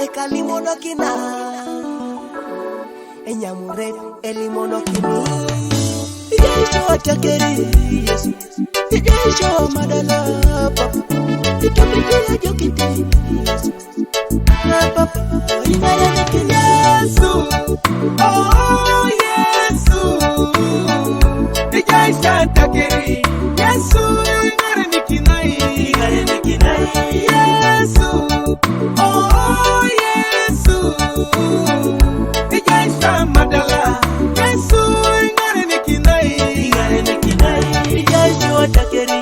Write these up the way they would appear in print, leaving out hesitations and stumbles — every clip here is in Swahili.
Ekalimono kina Enyamure elimono kini Ijesho takeri Yesu Ijesho madala papa Ikamikila jokiti Yesu Papa Ingara nikini Yesu Oh Yesu Ijesho takeri Yesu Ingara nikinai Yesu Oh Yesu Ijesho madala Yesu Ingara nikinai Ijesho takeri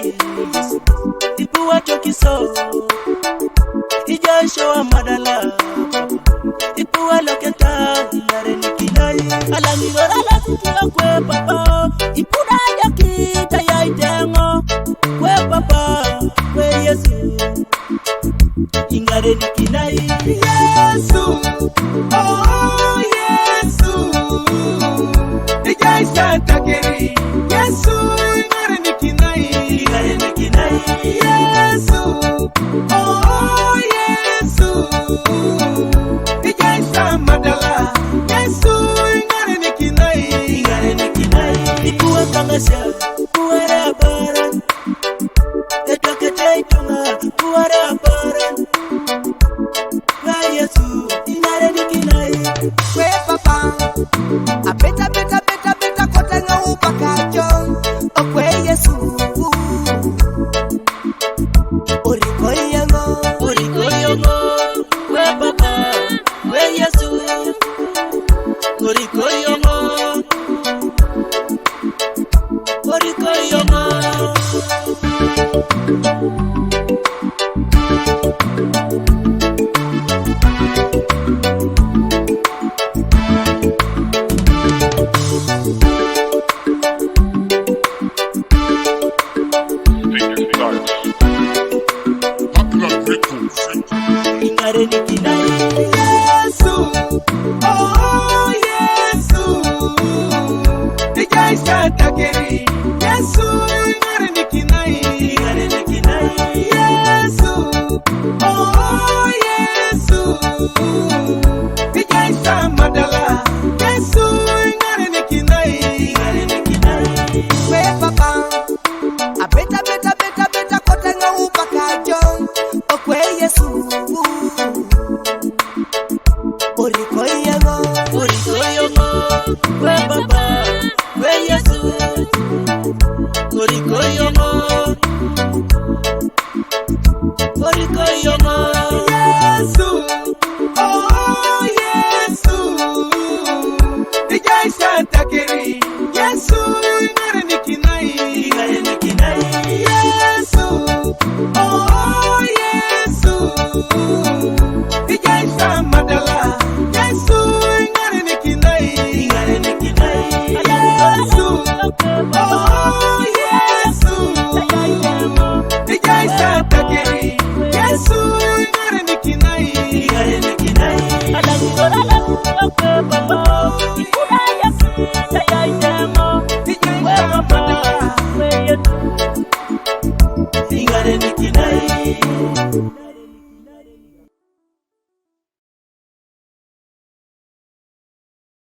Ipu wacho kiso Ijesho madala Ipu waloketa Ingara nikinai Alangirora la kukila kwe papa Ipu daja kita ya itengo Kwe papa Kwe Yesu Ingare nikinai Yesu Oh Yesu Ijesho takeri Yesu Ingare nikinai Yesu Oh Yesu Ijesho madala Yesu Ingare nikinai Ikuwa kangasya Kuwara baran Edokete itunga Kuwara baran Yesu Ingare nikinai Kwe papa Apeta kote nga upakacho Okwe Yesu Orikoyongo Kwe papa Kwe Yesu Orikoyongo Ingare nikinai Yesu Oh Yesu Ijesho takeri Yesu Ingare nikinai Yesu Oh Yesu Ijesho madala Yesu Ingare nikinai Kwe papa Apeta kote nga upakajo Okwe Yesu Orikoyongo Kwe papa Kwe Yesu Orikoyongo Yesu Oh Yesu Ijesho takeri Yesu Ingare nikinai Yesu Oh